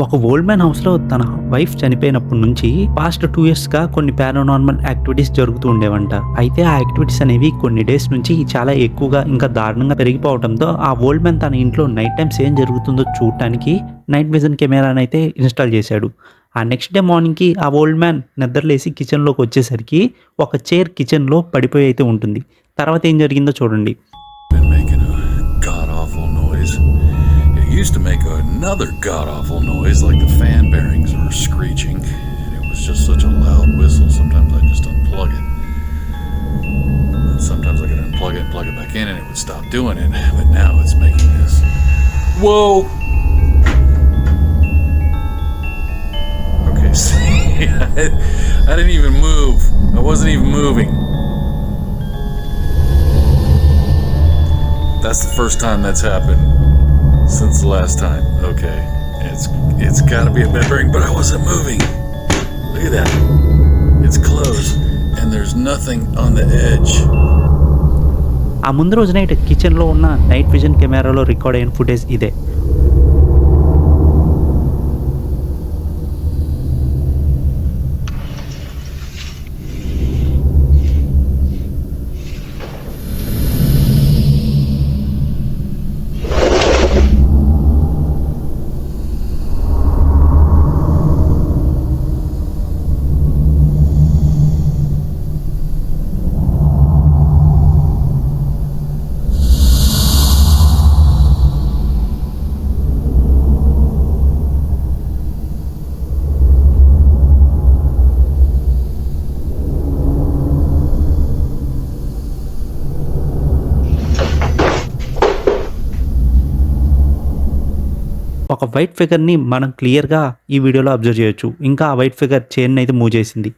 ఒక old man హౌస్‌లో తన వైఫ్ చనిపోయినప్పటి నుంచి పాస్ట్ 2 ఇయర్స్‌గా కొన్ని పారానార్మల్ యాక్టివిటీస్ జరుగుతూ ఉండేవంట. అయితే ఆ యాక్టివిటీస్ అనేవి కొన్ని డేస్ నుంచి చాలా ఎక్కువగా ఇంకా దారుణంగా పెరిగిపోవడంతో ఆ ఓల్డ్ మ్యాన్ తన ఇంట్లో నైట్ టైమ్స్ ఏం జరుగుతుందో చూడటానికి నైట్ విజన్ కెమెరానైతే ఇన్‌స్టాల్ చేశాడు. ఆ నెక్స్ట్ డే మార్నింగ్‌కి ఆ ఓల్డ్ మ్యాన్ నిద్రలేసి కిచెన్‌లోకి వచ్చేసరికి ఒక చైర్ కిచెన్‌లో పడిపోయి అయితే ఉంటుంది. తర్వాత ఏం జరిగిందో చూడండి. Been making a god-awful noise. It used to make another god-awful noise like the fan bearings were screeching, and it was just such a loud whistle. Sometimes I just unplug it. And sometimes I could unplug it and plug it back in and it would stop doing it, but now it's making this. Whoa! Okay, see, I didn't even move. I wasn't even moving. That's the first time that's happened since the last time. Okay, it's got to be a bearing, but I wasn't moving. Look at that. It's closed, and there's nothing on the edge. ఆ ముందు రోజు night కిచెన్‌లో ఉన్న night vision కెమెరాలో record అయిన footage ఇదే. ఒక white ఫిగర్‌ని మనం క్లియర్‌గా ఈ వీడియోలో అబ్జర్వ్ చేయొచ్చు. ఇంకా ఆ వైట్ ఫిగర్ చైర్‌నైతే మూవ్ చేసింది.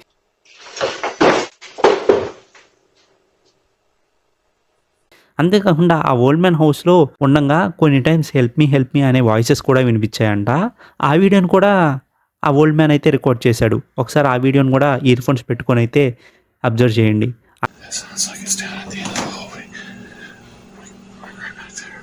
అంతేకాకుండా ఆ ఓల్డ్ మ్యాన్ హౌస్‌లో ఉండంగా కొన్ని టైమ్స్ హెల్ప్ మీ అనే వాయిసెస్ కూడా వినిపించాయంట. ఆ వీడియోని కూడా ఆ ఓల్డ్ మ్యాన్ అయితే రికార్డ్ చేశాడు. ఒకసారి ఆ వీడియోని కూడా ఇయర్ ఫోన్స్ పెట్టుకొని అయితే అబ్జర్వ్ చేయండి. It sounds like it's down at the end of the hallway. Right back there.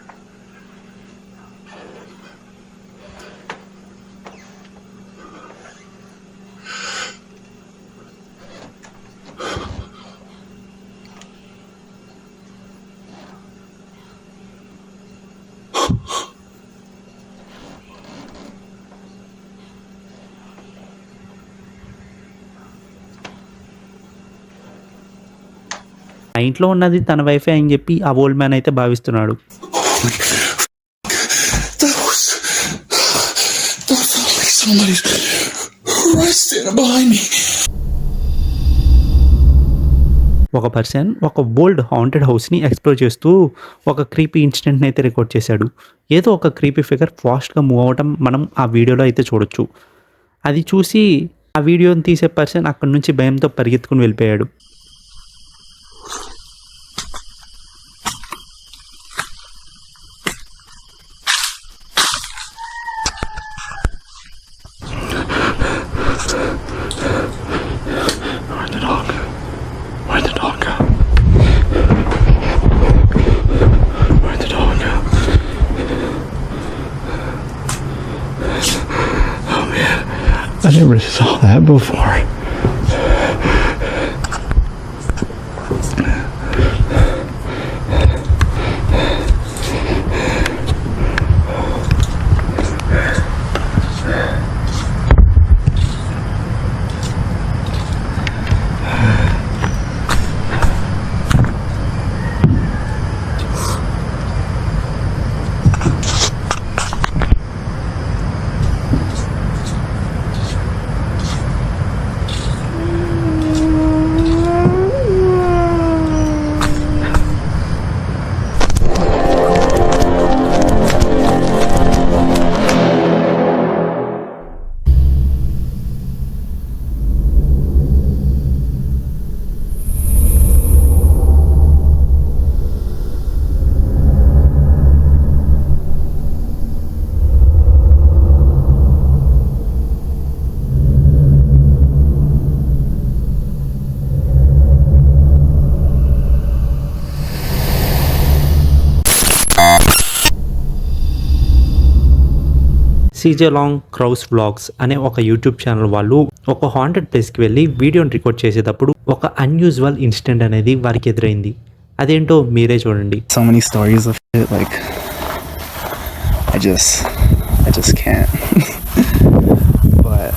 ఆ ఇంట్లో ఉన్నది తన వైఫే అని చెప్పి ఆ ఓల్డ్ మ్యాన్ అయితే భావిస్తున్నాడు. That was like somebody right standing behind me. ఒక పర్సన్ ఒక ఓల్డ్ హాంటెడ్ హౌస్‌ని ఎక్స్‌ప్లోర్ చేస్తూ ఒక క్రీపీ ఇన్సిడెంట్‌ని అయితే రికార్డ్ చేశాడు. ఏదో ఒక క్రీపీ ఫిగర్ ఫాస్ట్‌గా మూవ్ అవ్వటం మనం ఆ వీడియోలో అయితే చూడొచ్చు. అది చూసి ఆ వీడియోని తీసే పర్సన్ అక్కడి నుంచి భయంతో పరిగెత్తుకొని వెళ్ళిపోయాడు. Where'd the dog go? Where'd the dog go? Where'd the dog go? Oh man, I never saw that before. CJ Long Crows vlogs అనే ఒక యూట్యూబ్ ఛానల్ వాళ్ళు ఒక హాంటెడ్ ప్లేస్కి వెళ్ళి వీడియోని రికార్డ్ చేసేటప్పుడు ఒక అన్యూజువల్ ఇన్సిడెంట్ అనేది వారికి ఎదురైంది. అదేంటో మీరే చూడండి. So many stories of it, like I just can't. But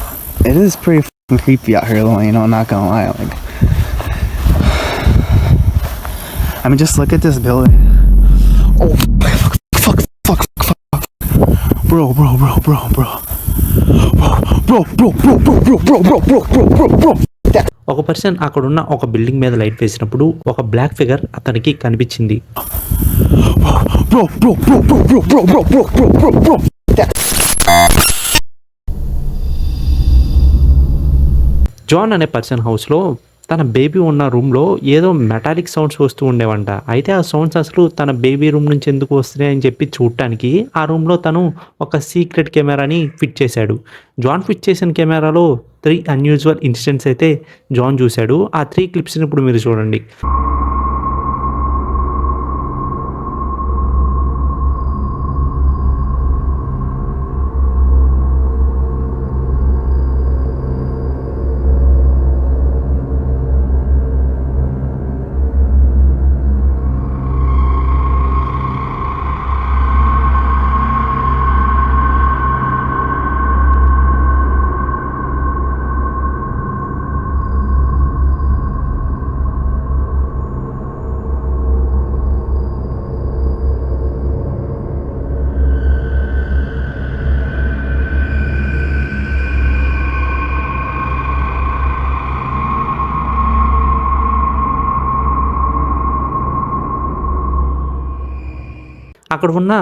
it is pretty fucking creepy out here, though. You know, I'm not gonna lie. Like, I mean, just look at this building. Oh, fuck, bro. ఒక person అక్కడున్న ఒక building మీద light వేసినప్పుడు ఒక black figure అతనికి కనిపించింది. John అనే person హౌస్లో తన బేబీ ఉన్న రూమ్లో ఏదో మెటాలిక్ సౌండ్స్ వస్తూ ఉండేవంట. అయితే ఆ సౌండ్స్ అసలు తన బేబీ రూమ్ నుంచి ఎందుకు వస్తున్నాయి అని చెప్పి చూడటానికి ఆ రూమ్లో తను ఒక సీక్రెట్ కెమెరాని ఫిట్ చేశాడు. జాన్ ఫిట్ చేసిన కెమెరాలో 3 అన్యూజువల్ ఇన్సిడెంట్స్ అయితే జాన్ చూశాడు. ఆ 3 క్లిప్స్ని ఇప్పుడు మీరు చూడండి. అక్కడ ఉన్న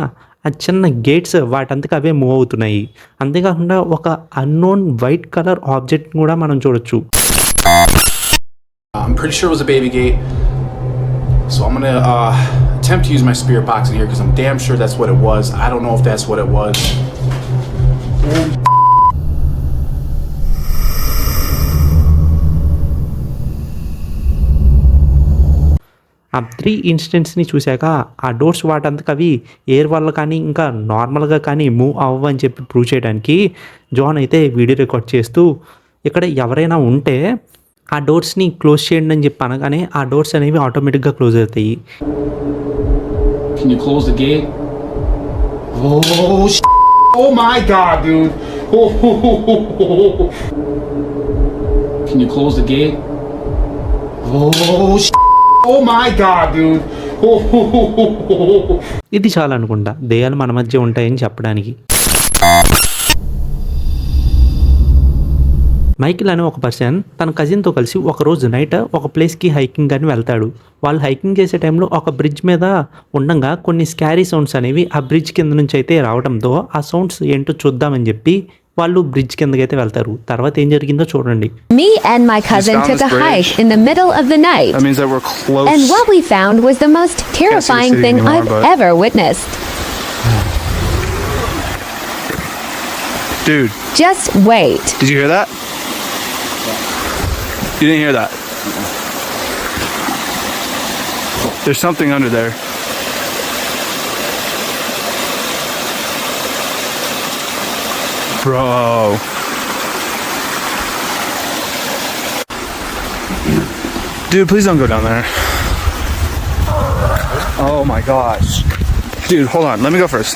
ఆ చిన్న గేట్స్ వాటంతకు అవే మూవ్ అవుతున్నాయి. అంతేకాకుండా ఒక అన్నోన్ వైట్ కలర్ ఆబ్జెక్ట్ కూడా మనం చూడొచ్చు. I'm pretty sure it was a baby gate, so I'm gonna attempt to use my spirit box in here because I'm damn sure that's what it was. I don't know if that's what it was. ఆ 3 ఇన్సిడెంట్స్ని చూశాక ఆ doors వాటంతకు అవి air వల్ల కానీ ఇంకా నార్మల్గా కానీ move అవ్వని చెప్పి ప్రూవ్ చేయడానికి జాన్ అయితే వీడియో రికార్డ్ చేస్తూ ఇక్కడ ఎవరైనా ఉంటే ఆ డోర్స్ని క్లోజ్ చేయండి అని చెప్పి అనగానే ఆ డోర్స్ అనేవి ఆటోమేటిక్గా క్లోజ్ అవుతాయి. Can you close the gate? Oh my god, dude. Can you close the gate? Oh my god, dude. ఇది చాలా అనుకుంటా దెయ్యాలు మన మధ్య ఉంటాయని చెప్పడానికి. మైకిల్ అనే ఒక పర్సన్ తన కజిన్తో కలిసి ఒకరోజు నైట్ ఒక ప్లేస్కి హైకింగ్ అని వెళ్తాడు. వాళ్ళు హైకింగ్ చేసే టైంలో ఒక బ్రిడ్జ్ మీద ఉండగా కొన్ని స్కారీ సౌండ్స్ అనేవి ఆ బ్రిడ్జ్ కింద నుంచి అయితే రావడంతో ఆ సౌండ్స్ ఏంటో చూద్దామని చెప్పి వాళ్ళు బ్రిడ్జ్ కిందకైతే వెళ్తారు. తర్వాత ఏం జరిగిందో చూడండి. Me and my cousin took a hike in the middle of the night. That means that we're close. And what we found was the most terrifying city thing anymore, I've but- ever witnessed. Dude, Just wait. did you hear that? You didn't hear that? There's something under there. Bro. Dude, please don't go down there. Oh my gosh. Dude, hold on. Let me go first.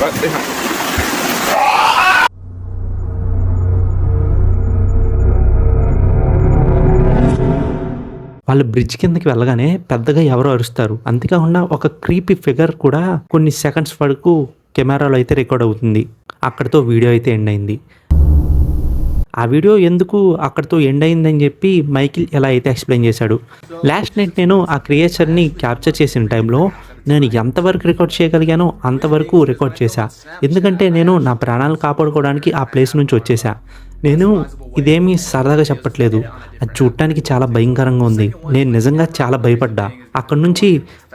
Right behind. వాళ్ళు bridge కిందకి వెళ్ళగానే పెద్దగా ఎవరో అరుస్తారు. అంతేకాకుండా ఒక creepy figure కూడా కొన్ని సెకండ్స్ వరకు కెమెరాలో అయితే రికార్డ్ అవుతుంది. అక్కడితో వీడియో అయితే ఎండ్ అయింది. ఆ వీడియో ఎందుకు అక్కడితో ఎండ్ అయిందని చెప్పి మైకిల్ ఎలా అయితే ఎక్స్ప్లెయిన్ చేశాడు. లాస్ట్ నైట్ నేను ఆ క్రియేచర్ని క్యాప్చర్ చేసిన టైంలో నేను ఎంతవరకు రికార్డ్ చేయగలిగానో అంతవరకు రికార్డ్ చేశా. ఎందుకంటే నేను నా ప్రాణాలు కాపాడుకోవడానికి ఆ ప్లేస్ నుంచి వచ్చేసా. నేను ఇదేమీ సరదాగా చెప్పట్లేదు, అది చూడటానికి చాలా భయంకరంగా ఉంది. నేను నిజంగా చాలా భయపడ్డా, అక్కడ నుంచి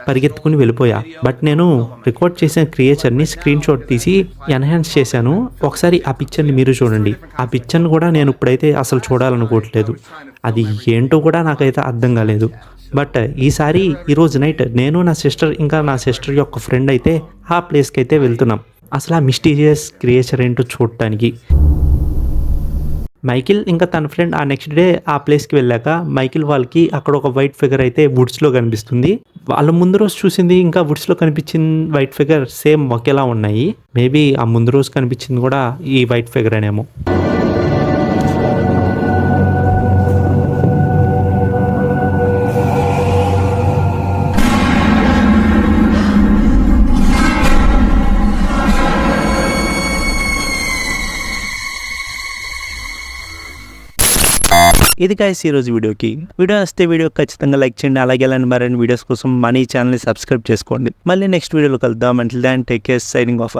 పరిగెత్తుకుని వెళ్ళిపోయా. బట్ నేను రికార్డ్ చేసిన క్రియేచర్ని స్క్రీన్ షాట్ తీసి ఎన్హాన్స్ చేశాను. ఒకసారి ఆ పిక్చర్ని మీరు చూడండి. ఆ పిక్చర్ని కూడా నేను ఇప్పుడైతే అసలు చూడాలనుకోవట్లేదు, అది ఏంటో కూడా నాకైతే అర్థం కాలేదు. బట్ ఈరోజు నైట్ నేను నా సిస్టర్ ఇంకా నా సిస్టర్ యొక్క ఫ్రెండ్ అయితే ఆ ప్లేస్కి అయితే వెళ్తున్నాం, అసలు ఆ మిస్టీరియస్ క్రియేచర్ ఏంటో చూడటానికి. మైకిల్ ఇంకా తన ఫ్రెండ్ ఆ నెక్స్ట్ డే ఆ ప్లేస్కి వెళ్ళాక మైకిల్ వాళ్ళకి అక్కడ ఒక వైట్ ఫిగర్ అయితే వుడ్స్లో కనిపిస్తుంది. వాళ్ళ ముందు రోజు చూసింది ఇంకా వుడ్స్లో కనిపించిన వైట్ ఫిగర్ సేమ్ ఒకేలా ఉన్నాయి. మేబీ ఆ ముందు రోజు కనిపించింది కూడా ఈ వైట్ ఫిగర్ అనేమో. ఇది గైస్ ఈరోజు వీడియో వస్తే వీడియో ఖచ్చితంగా లైక్ చేయండి. అలాగే అలాంటి మరిన్ని వీడియోస్ కోసం మన ఈ ఛానల్ని సబ్స్క్రైబ్ చేసుకోండి. మళ్ళీ నెక్స్ట్ వీడియోలో కలుద్దాం. Until then take care, signing of.